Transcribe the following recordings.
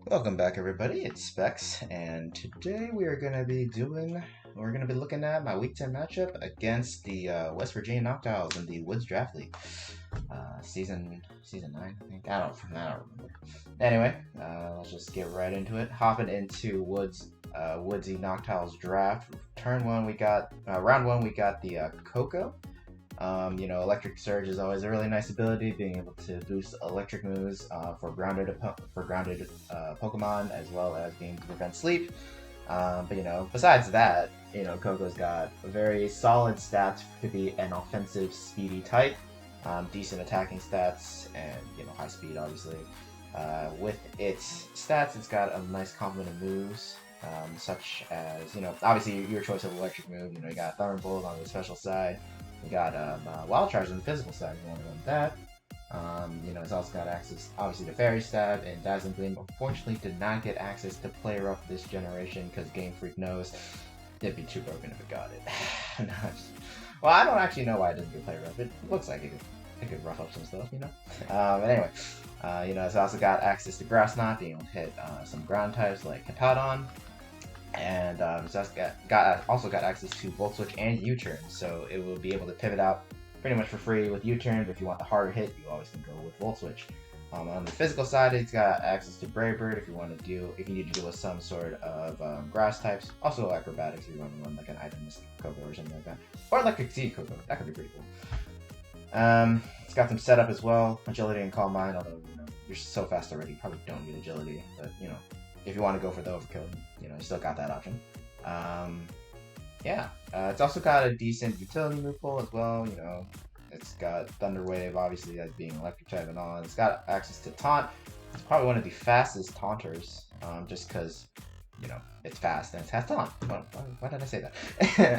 Welcome back, everybody. It's Specs, and today we're gonna be looking at my Week 10 matchup against the West Virginia Noctiles in the Woods Draft League, season 9, I think. I don't remember. Anyway, let's just get right into it. Hopping into Woodsy Noctiles draft. Round one. We got the Coco. Electric Surge is always a really nice ability, being able to boost electric moves for grounded Pokemon, as well as being able to prevent sleep. Besides that, Coco's got very solid stats to be an offensive, speedy type, decent attacking stats, and high speed, obviously. With its stats, it's got a nice complement of moves. Such as, obviously your choice of electric move. You got Thunderbolt on the special side. You got Wild Charge on the physical side if you want to run that. It's also got access, obviously, to Fairy Stab and Dazzling Gleam. Unfortunately, did not get access to Play Rough this generation because Game Freak knows it'd be too broken if it got it. Well, I don't actually know why it doesn't get Play Rough. It looks like it could rough up some stuff, But anyway, it's also got access to Grass Knot, being able to hit some ground types like Katadon. And it's also got access to Volt Switch and U-Turn, so it will be able to pivot out pretty much for free with U-Turn. But if you want the harder hit, you always can go with Volt Switch. On the physical side, it's got access to Brave Bird if you need to deal with some sort of grass types. Also Acrobatics if you want to run like an Itemless Coco or something like that, or Electric Seed Coco. That could be pretty cool. It's got some setup as well, Agility and Calm Mind. Although you're so fast already, you probably don't need Agility, but if you want to go for the overkill, you still got that option. It's also got a decent utility move pool as well. It's got Thunder Wave, obviously, as being electric type and all. It's got access to Taunt. It's probably one of the fastest taunters, just because, it's fast and it has Taunt. Why did I say that?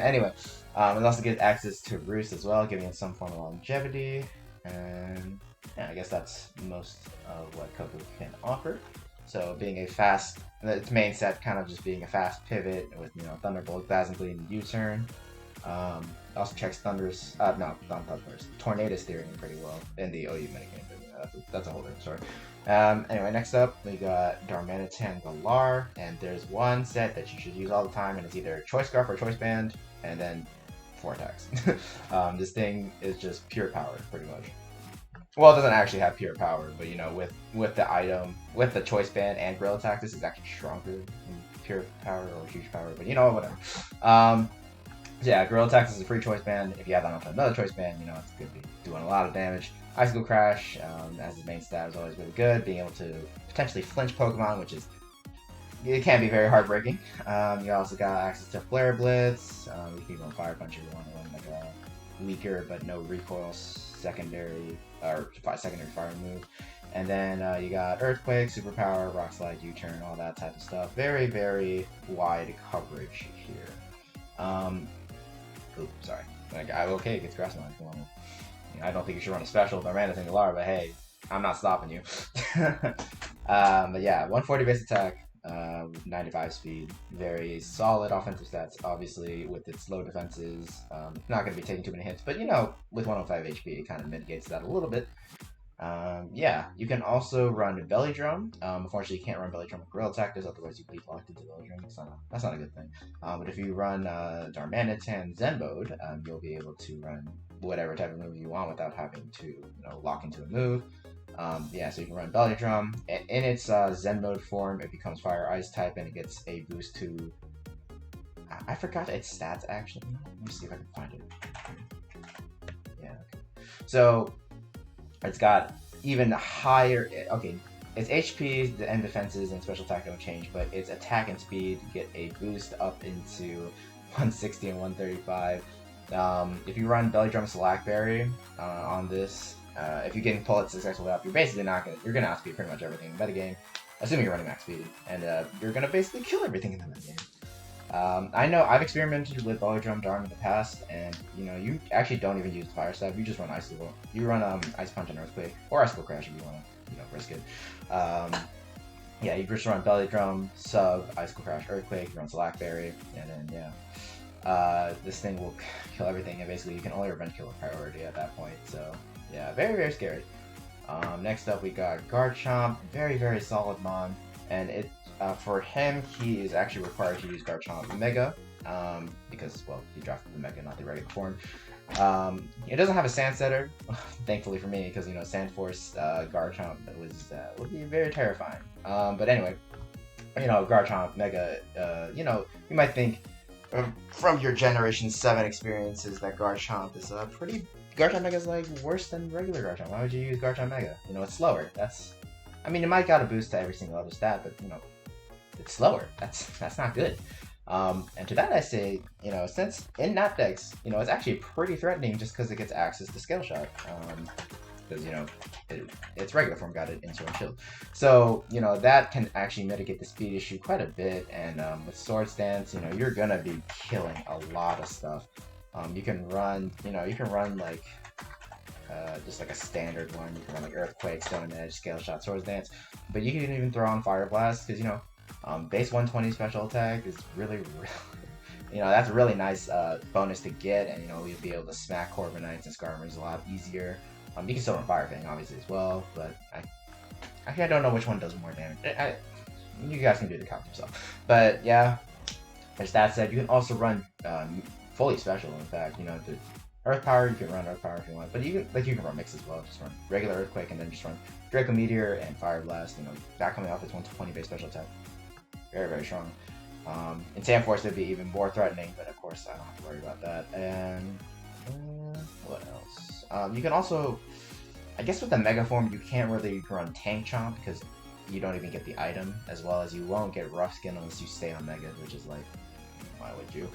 Anyway, it also gets access to Roost as well, giving it some form of longevity. And yeah, I guess that's most of what Coco can offer. So being its main set kind of just being a fast pivot with Thunderbolt, Dazzling Gleam, and U-Turn. Also checks Tornado Steering pretty well in the OU minigame, but that's a whole different story. Anyway, next up we got Darmanitan Galar, and there's one set that you should use all the time, and it's either Choice Scarf or Choice Band, and then 4 attacks. This thing is just pure power, pretty much. Well, it doesn't actually have pure power, but with the item, with the Choice Band and Grill Attack, this is actually stronger than pure power or huge power, but whatever. Grill Attack is a free Choice Band. If you have that on another Choice Band, it's going to be doing a lot of damage. Icicle Crash, as the main stat, is always really good, being able to potentially flinch Pokemon, it can be very heartbreaking. You also got access to Flare Blitz. You can go Fire Punch if you want to run like a weaker but no recoil secondary fire move. And then you got Earthquake, Superpower, Rock Slide, U-Turn, all that type of stuff. Very, very wide coverage here. Sorry. Okay, it gets Grass Knot if you want to. I don't think you should run a special with Darmanitan Galar, but hey, I'm not stopping you. But yeah, 140 base attack, 95 speed, very solid offensive stats. Obviously, with its low defenses, it's not going to be taking too many hits, but with 105 HP, it kind of mitigates that a little bit. You can also run Belly Drum. Unfortunately, you can't run Belly Drum with Grill Attack, because otherwise you bleed locked into Belly Drum. That's not a good thing. But if you run Darmanitan Zen Mode, you'll be able to run whatever type of move you want without having to lock into a move. So you can run Belly Drum. In its Zen Mode form, it becomes Fire Ice type, and it gets a boost to... I forgot its stats, actually. Let me see if I can find it. Yeah, okay. So... it's got even higher... Okay, its HP and defenses and special attack don't change, but its attack and speed get a boost up into 160 and 135. If you run Belly Drum Slackberry on this, if you can pull it successfully up, you're basically you're gonna outspeed pretty much everything in the metagame, assuming you're running max speed, and you're gonna basically kill everything in the metagame. I know I've experimented with Belly Drum Darm in the past, and you actually don't even use Fire Stab. You just run Icicle. You run Ice Punch and Earthquake, or Icicle Crash if you want to, risk it. You just run Belly Drum, Sub, Icicle Crash, Earthquake. You run Slackberry, and then this thing will kill everything. And basically, you can only revenge kill with priority at that point. So yeah, very very scary. Next up, we got Garchomp, very very solid mon. and for him, he is actually required to use Garchomp Mega, because, well, he drafted the Mega, not the regular form. It doesn't have a Sand Setter, thankfully for me, because, Sand Force Garchomp would be very terrifying. But anyway, Garchomp Mega, you might think from your Generation 7 experiences that Garchomp is Garchomp Mega is like worse than regular Garchomp. Why would you use Garchomp Mega? It's slower. It might got a boost to every single other stat, but it's slower. That's not good. And to that I say, since in Nap decks, it's actually pretty threatening just because it gets access to Scale Shot. Because, its regular form got it into and shield. So, that can actually mitigate the speed issue quite a bit. And with Swords Dance, you're gonna be killing a lot of stuff. You can run like just like a standard one. You can run like Earthquake, Stone Edge, Scale Shot, Swords Dance. But you can even throw on Fire Blast because, base 120 special attack is really, that's a really nice bonus to get, and you'll be able to smack Corviknights and Skarmers a lot easier. You can still run Fire Fang obviously as well, but I don't know which one does more damage. You guys can do the count yourself. But yeah, as that said, you can also run fully special. In fact, the Earth Power, you can run Earth Power if you want, but you can run mix as well. Just run regular Earthquake and then just run Draco Meteor and Fire Blast. That coming off its 120 base special attack. Very, very strong. In Sand Force, it'd be even more threatening, but of course, I don't have to worry about that. And what else? You can also, I guess with the Mega Form, you can't really run Tank Chomp because you don't even get the item, as well as you won't get Rough Skin unless you stay on Mega, which is like, why would you?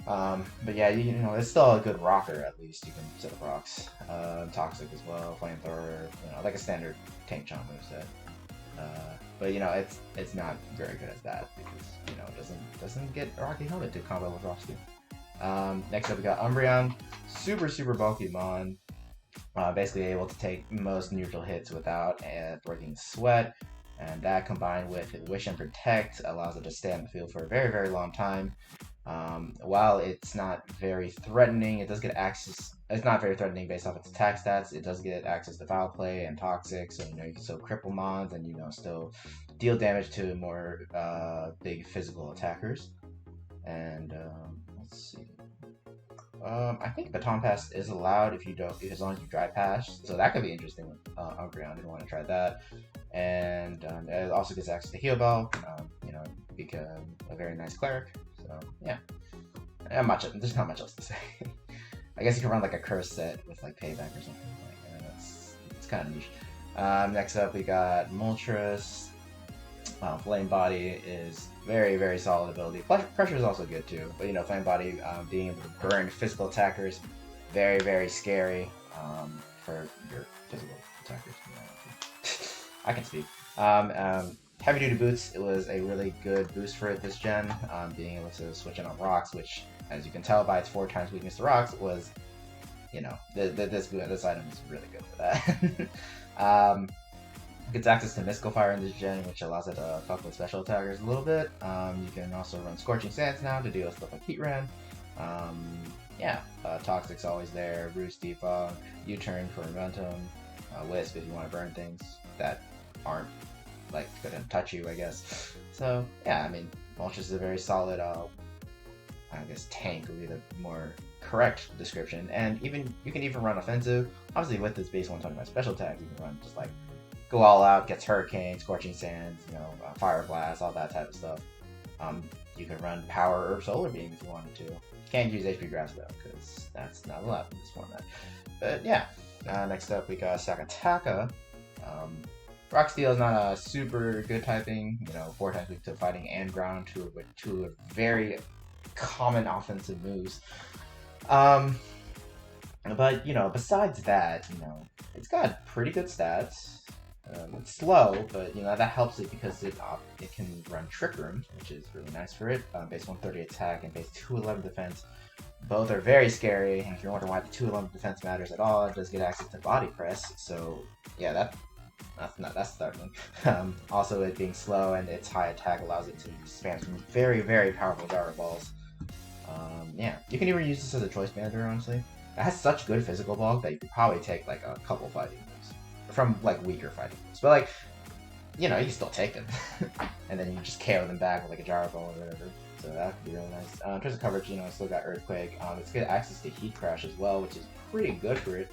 But yeah, it's still a good rocker at least. You can set up rocks. Toxic as well, Flamethrower, like a standard Tank Chomp moveset. But it's not very good at that because it doesn't get Rocky Helmet to combo with Rock Skin. Next up we got Umbreon, super bulky mon. Basically able to take most neutral hits without breaking sweat, and that combined with Wish and Protect allows it to stay on the field for a very, very long time. While it's not very threatening, it does get access. It's not very threatening based off its attack stats. It does get access to Foul Play and Toxic, so you can still cripple mons and still deal damage to more big physical attackers. And let's see. I think Baton Pass is allowed as long as you Dry Pass, so that could be interesting with Umbreon. I didn't want to try that. And it also gets access to Heal Bell. Become a very nice cleric. So yeah, there's not much else to say. I guess you can run like a curse set with like Payback or something. It's kind of niche. Next up we got Moltres. Flame Body is very, very solid ability. Pressure is also good too, but Flame Body being able to burn physical attackers, very, very scary for your physical attackers. I can speak. Heavy Duty Boots, it was a really good boost for it this gen, being able to switch in on rocks, which, as you can tell by its 4 times weakness to rocks, was, this item is really good for that. Gets access to Mystical Fire in this gen, which allows it to fuck with special attackers a little bit. You can also run Scorching Sands now to deal with stuff like Heatran. Toxic's always there, Roost, Defog, U-Turn for Momentum, Wisp if you want to burn things that aren't gonna touch you, I guess. So yeah, Moltres is a very solid tank would be the more correct description. And you can even run offensive. Obviously with this base 125 special attack, you can run just go all out, gets Hurricane, Scorching Sands, Fire Blast, all that type of stuff. You can run Power or Solar Beam if you wanted to. You can't use HP Grass though, because that's not allowed in this format. But yeah, next up we got Sakataka. Rock Steel is not a super good typing, 4 times weak to fighting and ground, two of very common offensive moves. But besides that, it's got pretty good stats. It's slow, but that helps it because it can run Trick Room, which is really nice for it. Base 130 attack and base 211 defense. Both are very scary, and if you're wondering why the 211 defense matters at all, it does get access to Body Press. So yeah, that's startling. Also, it being slow and its high attack allows it to spam some very, very powerful Gyro Balls. You can even use this as a Choice Banter, honestly. It has such good physical bulk that you could probably take a couple fighting moves from weaker fighting moves. But you know, you can still take them. And then you just KO them back with like a Gyro Ball or whatever. So that could be really nice. In terms of coverage, you know, it's still got Earthquake. It's good access to Heat Crash as well, which is pretty good for it.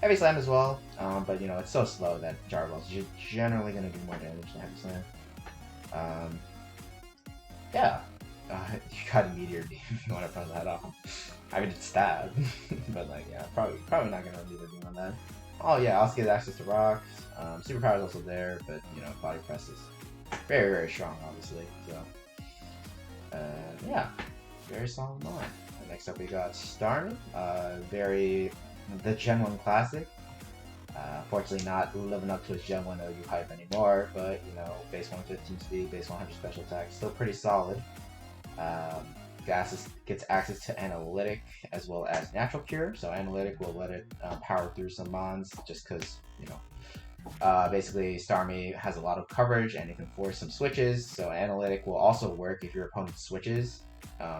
Heavy Slam as well, but you know, it's so slow that Gyro Balls are generally going to do more damage than Heavy Slam. Yeah, you got a Meteor Beam if you want to front that off. I mean, it's stab, but like, yeah, probably not going to run Meteor Beam on that. Oh yeah, also get access to rocks. Superpower is also there, but you know, Body Press is very, very strong, obviously. So, yeah, very solid line. Next up, we got Starmie, the Gen 1 classic. Fortunately, not living up to his Gen 1 OU hype anymore, but you know, base 115 speed, base 100 special attack, still pretty solid. Gets access to Analytic as well as Natural Cure, so Analytic will let it power through some mons just because, you know, basically Starmie has a lot of coverage and it can force some switches, so Analytic will also work if your opponent switches,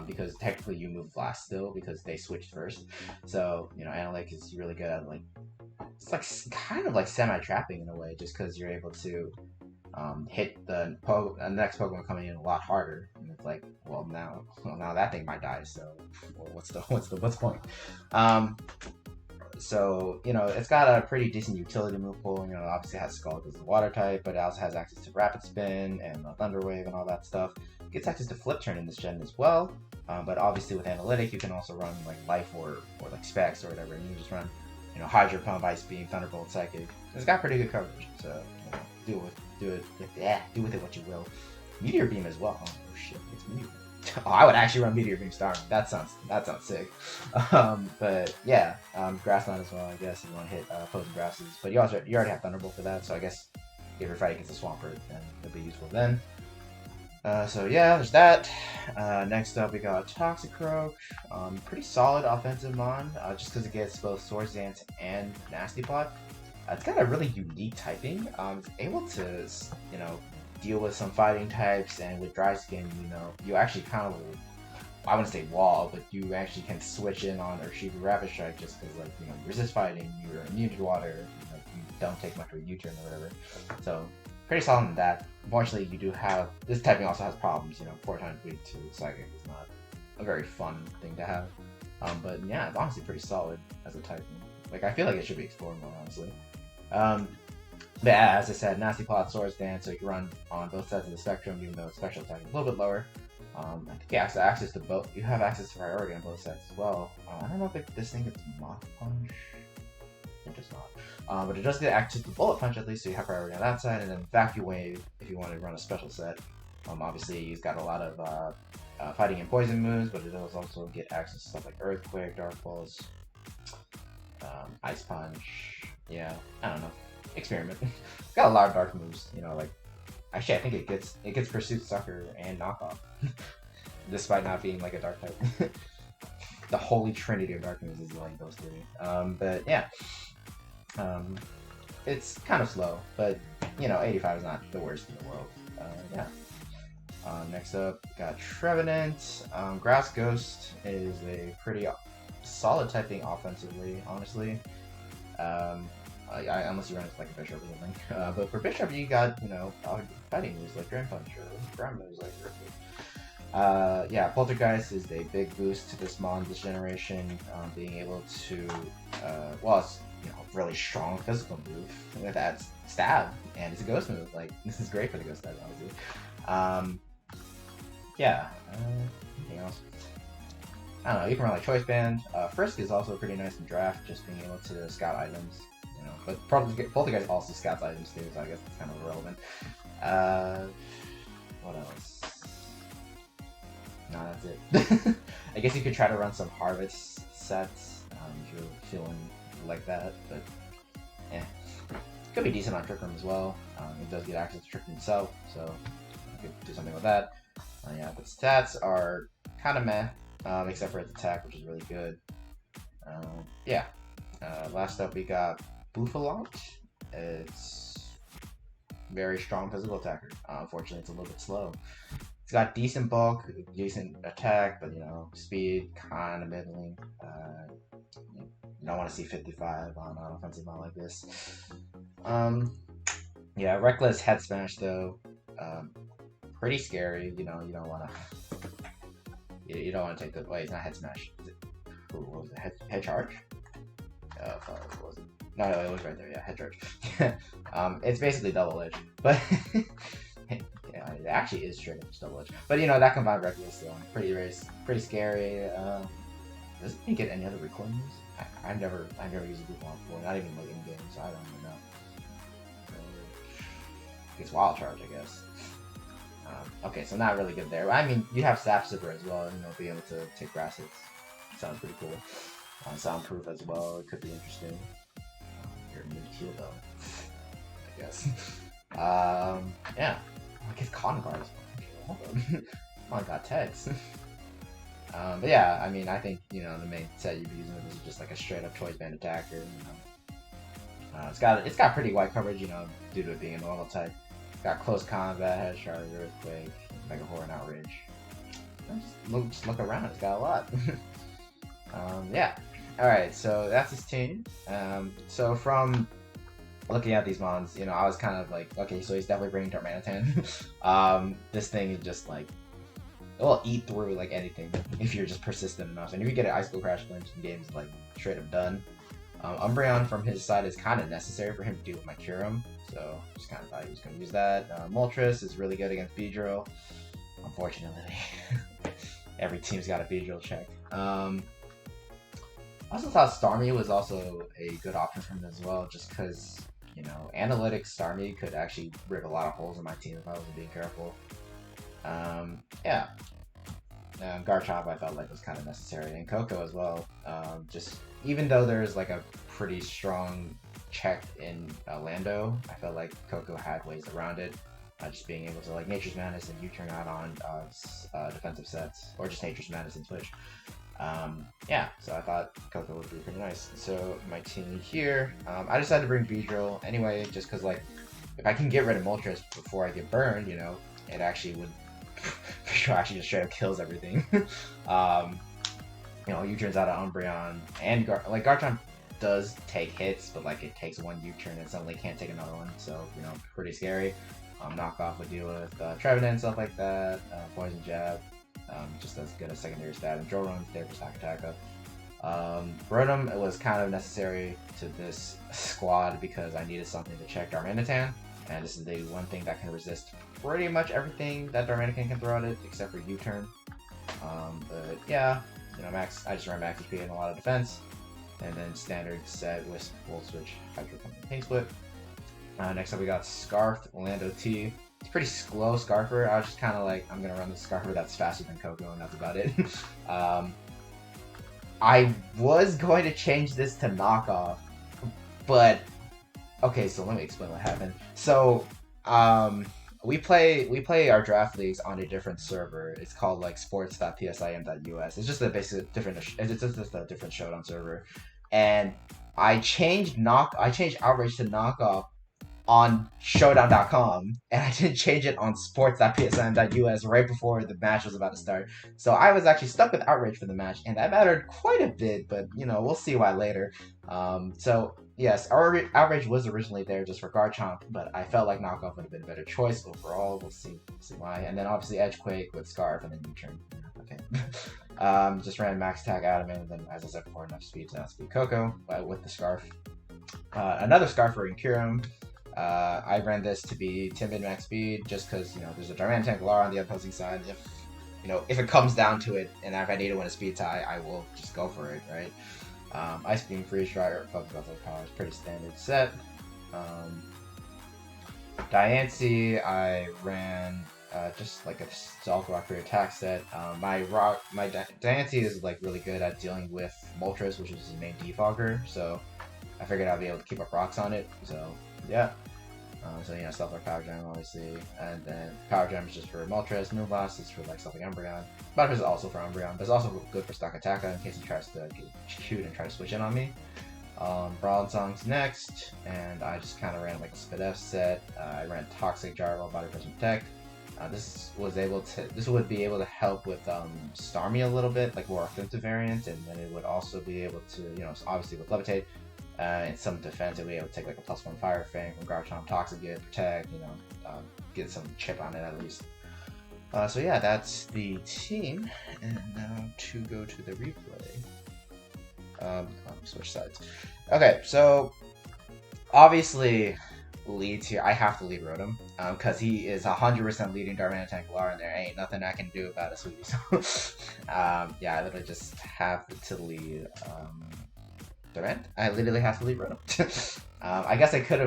because technically you move last still because they switched first. So, you know, Analytic is really good at, like, it's like kind of like semi-trapping in a way, just because you're able to hit the next Pokemon coming in a lot harder. And it's like, well now that thing might die, so well, what's the point? So, you know, it's got a pretty decent utility move pool. You know, obviously it has Scald as a water type, but it also has access to Rapid Spin and Thunder Wave and all that stuff. It gets access to Flip Turn in this gen as well. But obviously with Analytic, you can also run like Life or like Specs or whatever, and you can just run, you know, Hydro Pump, Ice Beam, Thunderbolt, Psychic. It's got pretty good coverage, so you know, do with it what you will. Meteor Beam as well. Oh shit, it's Meteor. Oh, I would actually run Meteor Beam Star. That sounds sick. But yeah, Grassland as well, I guess, if you want to hit opposing grasses. But you already have Thunderbolt for that, so I guess if you're fighting against a Swampert, then it'll be useful then. So yeah, there's that. Next up, we got Toxicroak. Pretty solid offensive mon, just because it gets both Swords Dance and Nasty Plot. It's got a really unique typing. It's able to, you know, deal with some fighting types, and with Dry Skin, you know, you actually kind of, I wouldn't say wall, but you actually can switch in on Urshifu Rapid Strike just because, like, you know, you resist fighting, you're immune to water, like, you don't take much of a U-turn or whatever. So, pretty solid in that. Unfortunately, you do have, this typing also has problems, you know, 4 times weak to Psychic is not a very fun thing to have. But yeah, it's honestly pretty solid as a typing. Like, I feel like it should be explored more, honestly. But yeah, as I said, Nasty Plot, Swords Dance, so you can run on both sides of the spectrum, even though special attack is a little bit lower. I think you have access to both. You have access to priority on both sides as well. I don't know if this thing gets Moth Punch. It does not. But it does get access to Bullet Punch at least, so you have priority on that side, and then Vacuum Wave if you want to run a special set. Obviously, he's got a lot of fighting and poison moves, but it does also get access to stuff like Earthquake, Dark Pulse, Ice Punch. Yeah, I don't know. Experiment. It's got a lot of dark moves, you know, like, actually I think it gets Pursuit, Sucker, and Knockoff. Despite not being like a dark type. The holy trinity of dark moves is like those three. But yeah. It's kind of slow, but you know, 85 is not the worst in the world. Yeah. Next up, got Trevenant. Grass Ghost is a pretty solid typing offensively, honestly. Unless you run it like a Bishop or something. But for Bishop, you got, you know, fighting moves like Drain Punch or ground moves like Earthquake. Yeah, Poltergeist is a big boost to this mon this generation, being able to, well, it's, you know, really strong physical move with that stab, and it's a ghost move. Like, this is great for the ghost type, obviously. Yeah, anything else? I don't know, you can run like Choice Band. Frisk is also pretty nice in draft, just being able to scout items, you know, but Poltergeist also scouts items too, so I guess it's kind of irrelevant. What else? No, that's it. I guess you could try to run some Harvest sets if you're feeling like that, but yeah. Could be decent on Trick Room as well. It does get access to Trick Room itself, so you could do something with that. Yeah, but stats are kind of meh, except for its attack, which is really good. Yeah. Last up, we got Buffalant. It's very strong physical attacker. Unfortunately, it's a little bit slow. It's got decent bulk, decent attack, but you know, speed kind of middling. You don't want to see 55 on an offensive mod like this. Yeah, Reckless Head Smash though, um, pretty scary. You don't want to. You don't want to take the. Wait, it's not Head Smash. What was it? Head Charge? What was it? No, it was right there. Yeah, Head Charge. It's basically double edge, but yeah, it actually is straight up double edge. But that combined Reckless still pretty scary. Does it get any other recordings? I've never used a Groupon before, not even like in games. So I don't even know. It's Wild Charge, I guess. Okay, so not really good there. I mean, you have Staff Zipper as well, being able to take grass hits. Sounds pretty cool. Soundproof as well, it could be interesting. You're immune to heal though, I guess. Yeah. I guess Cotton Guard as well. Oh, I got Tex. But yeah, I mean, I think, the main set you'd be using is just like a straight up choice band attacker. It's got pretty wide coverage, due to it being a normal type. Got close combat, head charge, earthquake, mega horn, outrage. Just look around, it's got a lot. Yeah. Alright, so that's his team. So from looking at these mons, I was kind of like, okay, so he's definitely bringing Darmanitan. This thing is just like, it will eat through like anything if you're just persistent enough. And if you get an Icicle Crash flinch in games, like straight up done. Umbreon from his side is kind of necessary for him to deal with my Kyurem, so just kind of thought he was going to use that. Moltres is really good against Beedrill. Unfortunately, every team's got a Beedrill check. I also thought Starmie was also a good option for him as well, just because, Analytics Starmie could actually rip a lot of holes in my team if I wasn't being careful. Yeah. Garchomp I felt like was kind of necessary, and Koko as well. Just even though there's like a pretty strong check in Lando, I felt like Koko had ways around it. Just being able to like Nature's Madness and U-turn out on defensive sets, or just Nature's Madness and Twitch. Yeah, so I thought Koko would be pretty nice. So my team here, I decided to bring Beedrill anyway, just because like if I can get rid of Moltres before I get burned, it actually would. Actually just straight up kills everything. U-turns out of Umbreon and Garchomp does take hits, but like it takes one U-turn and suddenly can't take another one, so pretty scary. Knockoff would deal with Trevenant and stuff like that. Poison Jab, just as good as secondary stab, and Drillrun's there for Stock Attack up. Rotom, it was kind of necessary to this squad because I needed something to check Darmanitan, and this is the one thing that can resist pretty much everything that Darmanitan can throw at it, except for U-turn. But yeah, I just ran max HP and a lot of defense, and then standard set with Volt Switch, Hydro Pump, and Pink Split. Next up we got Scarf, Orlando T. It's pretty slow Scarfer. I was just kind of like, I'm gonna run the Scarfer that's faster than Koko, and that's about it. I was going to change this to Knockoff, but okay, so let me explain what happened. So, we play our draft leagues on a different server. It's called like sports.psim.us. It's just a different showdown server, and I changed Outrage to Knockoff on Showdown.com, and I didn't change it on sports.psm.us right before the match was about to start. So I was actually stuck with Outrage for the match, and that mattered quite a bit, but we'll see why later. So yes, Outrage was originally there just for Garchomp, but I felt like Knockoff would have been a better choice overall. We'll see why. And then obviously Edgequake with Scarf, and then U-turn. Okay. Just ran Max Tag Adamant, and then as I said before, enough speed to outspeed Koko with the Scarf. Another Scarf for Kyurem. I ran this to be timid max speed just because there's a Darmanitan Galar on the opposing side. If it comes down to it, and if I need to win a speed tie, I will just go for it, right? Ice Beam, Freeze Dry, Focus Buffalo Power is pretty standard set. Diancie, I ran just like a Stealth Rock for attack set. My Diancie is like really good at dealing with Moltres, which is his main defogger, so I figured I'd be able to keep up rocks on it. So yeah. Stuff like Power Gem, obviously, and then Power Gem is just for Moltres. Moonblast is for like stuff like Umbreon. Butterfree is also for Umbreon, but it's also good for Stock Attack in case he tries to get cute and try to switch in on me. Brawlsong's next, and I just kind of ran like a Spadef set. I ran Toxic Gyro, Body Press Protect. This would be able to help with Starmie a little bit, like more offensive variant, and then it would also be able to, obviously with Levitate, and some defense, it'll be able to take like a +1 Fire Fang from Garchomp, Toxic Get, Protect, get some chip on it at least. So yeah, that's the team, and now to go to the replay. Switch sides. Okay, so obviously leads here. I have to lead Rotom because he is 100% leading Darmanitan Galar, and there ain't nothing I can do about it, sweetie. So yeah, I literally just have to lead Durant. I literally have to lead Rotom. I guess I could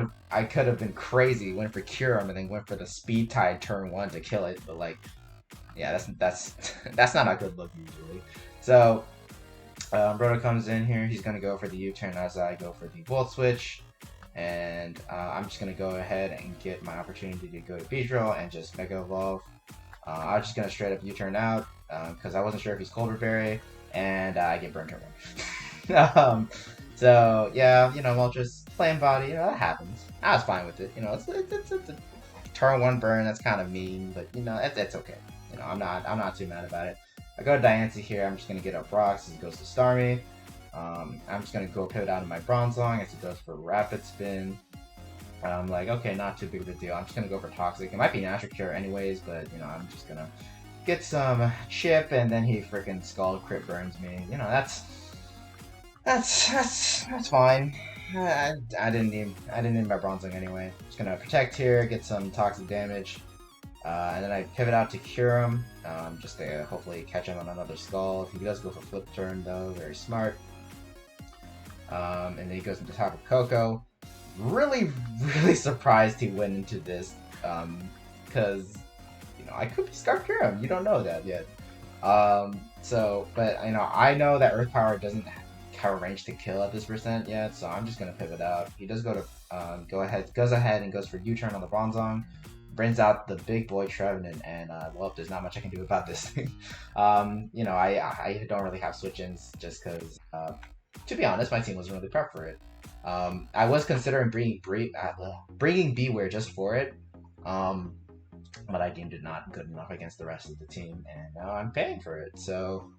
have been crazy, went for Kyurem, and then went for the Speed Tide turn 1 to kill it, but like, yeah, that's not a good look usually. So Rotom comes in here. He's gonna go for the U-turn as I go for the Volt Switch. And I'm just going to go ahead and get my opportunity to go to Beedrill and just Mega Evolve. I was just going to straight up U-turn out because I wasn't sure if he's Cold Berry, and I get burned turn 1. So yeah, Moltres playing body, that happens. I was fine with it. It's a turn 1 burn. That's kind of mean, but it's okay. I'm not too mad about it. I go to Diancie here. I'm just going to get up rocks as it goes to Starmie. I'm just going to go pivot out of my Bronzong as it goes for Rapid Spin. I'm like, okay, not too big of a deal. I'm just going to go for Toxic. It might be Natural Cure anyways, but, I'm just going to get some chip, and then he freaking Scald Crit burns me. That's fine. I didn't need my Bronzong anyway. Just going to Protect here, get some Toxic damage. And then I pivot out to Kyurem, just to hopefully catch him on another Scald. He does go for Flip Turn though, very smart. And then he goes into Tapu Koko. Really surprised he went into this, because I could be Scarf Kyurem. You don't know that yet. But I know that Earth Power doesn't have a range to kill at this percent yet, so I'm just gonna pivot out. He does go to goes ahead and goes for U-turn on the Bronzong. Brings out the big boy Trevenant, and well, there's not much I can do about this thing. I don't really have switch-ins just because, to be honest, my team wasn't really prepped for it. I was considering bringing Bewear just for it, but I deemed it not good enough against the rest of the team, and now I'm paying for it. So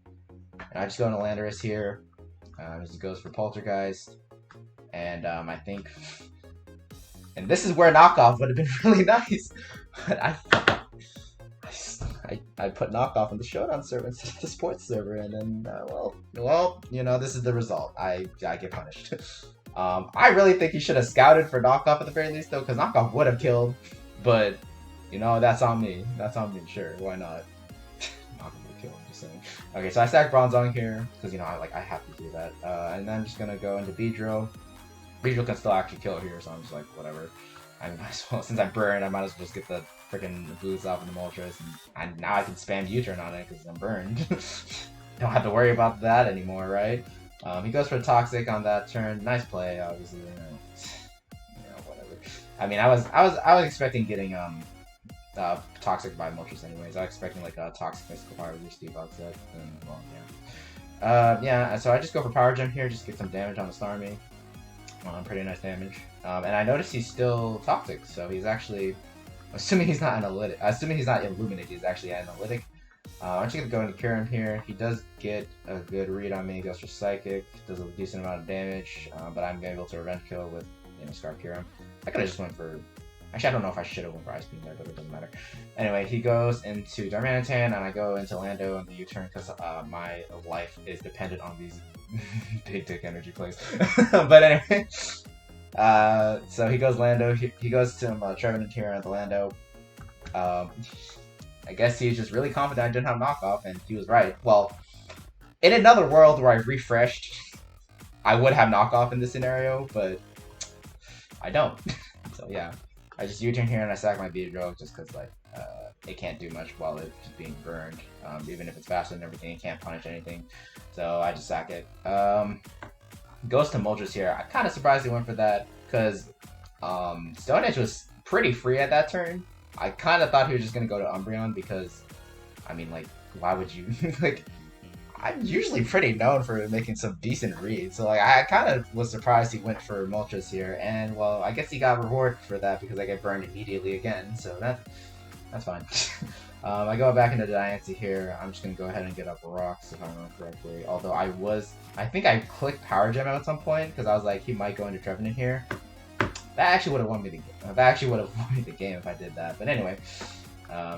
I just go into Landorus here. As it goes for Poltergeist, and I think. And this is where knockoff would have been really nice, but I put knockoff on the Showdown server instead of the sports server, and then this is the result. I get punished. I really think he should have scouted for knockoff at the very least though, because knockoff would have killed, but that's on me. That's on me. Sure, why not? Knockoff would kill. I'm just saying. Okay, so I stack Bronzong here because I have to do that, and then I'm just gonna go into Beedrill. Beedrill can still actually kill here, so I'm just like, whatever. I might as well, since I'm burned, I might as well just get the freaking boots off in the Moltres, and now I can spam U-turn on it because I'm burned. Don't have to worry about that anymore, right? He goes for Toxic on that turn. Nice play, obviously. Whatever. I mean, I was expecting getting Toxic by Moltres anyways. I was expecting like a Toxic Mystical Power with Steve set, and well, yeah. Yeah, so I just go for Power Gem here, just get some damage on the Starmie. Pretty nice damage. And I noticed he's still Toxic, so he's actually, assuming he's not Illuminate, he's actually Analytic. I'm just gonna go into Kyurem here. He does get a good read on me. He goes for Psychic, does a decent amount of damage, but I'm able to revenge kill with Scarf Kyurem. I could have just went for. Actually, I don't know if I should have went for Ice Beam there, but it doesn't matter. Anyway, he goes into Darmanitan, and I go into Lando on the U-turn because my life is dependent on these big dick energy plays. But anyway, so he goes Lando. He goes to Trevenant here on the Lando. I guess he's just really confident I didn't have knockoff, and he was right. Well, in another world where I refreshed, I would have knockoff in this scenario, but I don't. So yeah. I just U-turn here and I sack my Beedrill just because it can't do much while it's being burned. Even if it's faster than everything, it can't punish anything. So I just sack it. Goes to Moltres here. I'm kind of surprised he went for that because Stone Edge was pretty free at that turn. I kind of thought he was just going to go to Umbreon because, I mean, why would you? I'm usually pretty known for making some decent reads, so I kind of was surprised he went for Moltres here, and well, I guess he got rewarded for that because I get burned immediately again, so that's fine. I go back into Diancie here. I'm just gonna go ahead and get up rocks if I remember correctly. Although I think I clicked Power Gem at some point because I was like, he might go into Trevenant here. That actually would have won me the game. That actually would have won me the game if I did that. But anyway,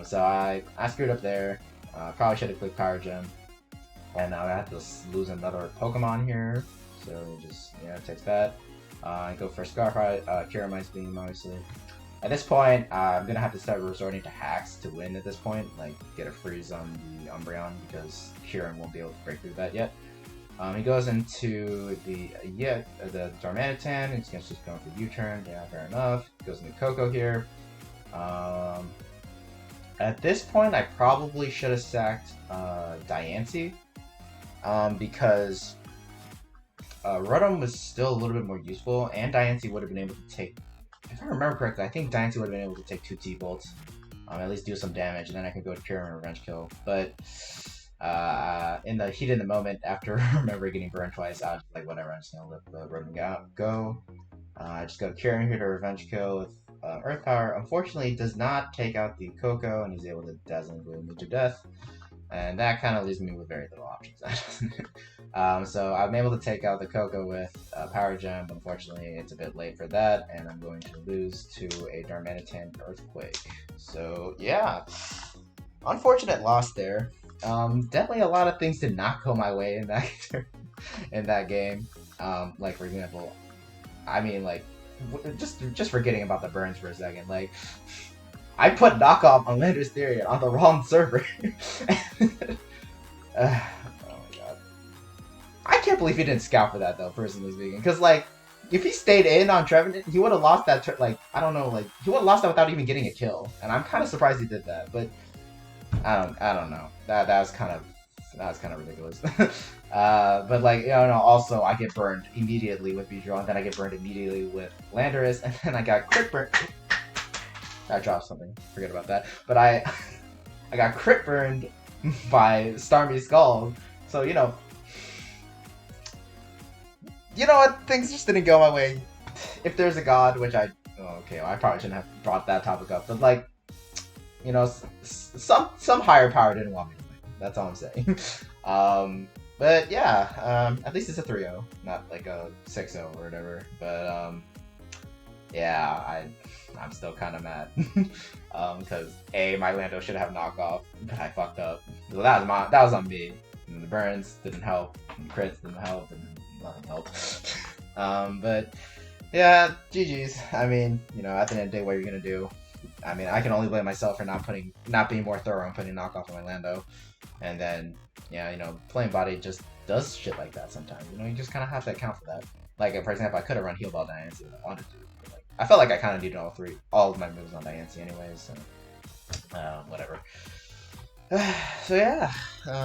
so I screwed up there. Probably should have clicked Power Gem. And now I have to lose another Pokemon here. So just, takes that. I go for Scarfire, Kira Beam, obviously. At this point, I'm going to have to start resorting to hacks to win at this point. Like, get a freeze on the Umbreon because Kieran won't be able to break through that yet. He goes into the Darmanitan. He's just going for U-turn. Yeah, fair enough. Goes into Koko here. At this point, I probably should have sacked Diancie. Because Rotom was still a little bit more useful, and Diancie would have been able to take, if I remember correctly, I think Diancie would have been able to take 2 T-Bolts, at least do some damage, and then I could go to Kira and Revenge Kill. But in the heat of the moment, after remember getting burned twice, I was like, whatever, I'm just going to let the Rotom go. I just go to Kira here to Revenge Kill with Earth Power. Unfortunately, does not take out the Koko, and he's able to dazzlingly move to death. And that kind of leaves me with very little options. So I'm able to take out the Koko with Power Gem, but unfortunately it's a bit late for that, and I'm going to lose to a Darmanitan Earthquake. So yeah, unfortunate loss there. Definitely a lot of things did not go my way in that in that game. Like for example, I mean like just forgetting about the burns for a second, like. I put knockoff on Landorus Therian on the wrong server. Oh my god. I can't believe he didn't scout for that though, personally speaking. Because like, if he stayed in on Trevenant, he would have lost that, I don't know, like, he would have lost that without even getting a kill. And I'm kind of surprised he did that, but I don't know. That was kind of ridiculous. But like, also I get burned immediately with Beedrill, and then I get burned immediately with Landorus, and then I got crit burn. I dropped something. Forget about that. But I got crit burned by Starmie Skull. So, what? Things just didn't go my way. If there's a god, which I probably shouldn't have brought that topic up. But like, some higher power didn't want me to win. That's all I'm saying. But yeah, at least it's a 3-0, not like a 6-0 or whatever. But yeah, I'm still kind of mad because my Lando should have knockoff, but I fucked up. So that was on me. And the burns didn't help, and the crits didn't help, and nothing helped. But yeah, GG's. I mean, at the end of the day, what you're gonna do? I mean, I can only blame myself for not being more thorough and putting knockoff on my Lando. And then, playing body just does shit like that sometimes. You just kind of have to account for that. Like, if, for example, I could have run Heal Ball Diancie if I wanted to. But, like, I felt like I kind of needed all of my moves on Diancie anyways. So, whatever. So yeah,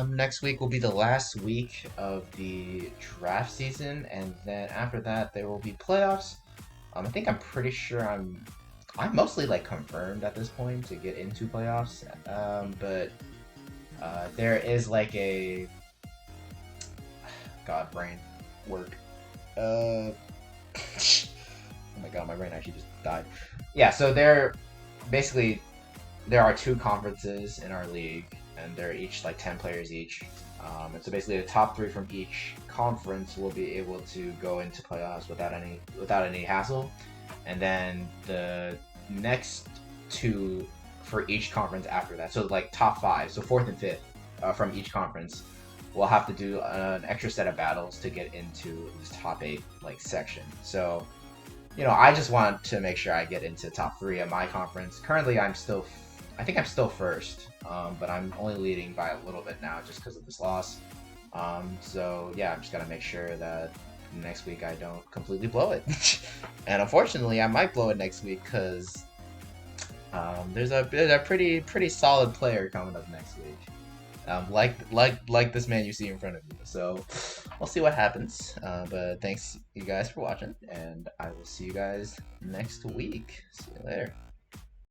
next week will be the last week of the draft season, and then after that there will be playoffs. I'm pretty sure I'm mostly like confirmed at this point to get into playoffs, but there is like a brain work. Oh my god, my brain actually just died. Yeah, so there are 2 conferences in our league, and they're each like 10 players each. And so basically, the top 3 from each conference will be able to go into playoffs without any hassle, and then the next 2 for each conference after that. So like top 5, so 4th and 5th from each conference, will have to do an extra set of battles to get into this top 8 like section. So, I just want to make sure I get into top 3 of my conference. Currently, I think I'm still first, but I'm only leading by a little bit now just because of this loss. So yeah, I'm just gotta make sure that next week I don't completely blow it. And unfortunately, I might blow it next week because there's a pretty solid player coming up next week. Like this man you see in front of you. So we'll see what happens. But thanks you guys for watching, and I will see you guys next week. See you later.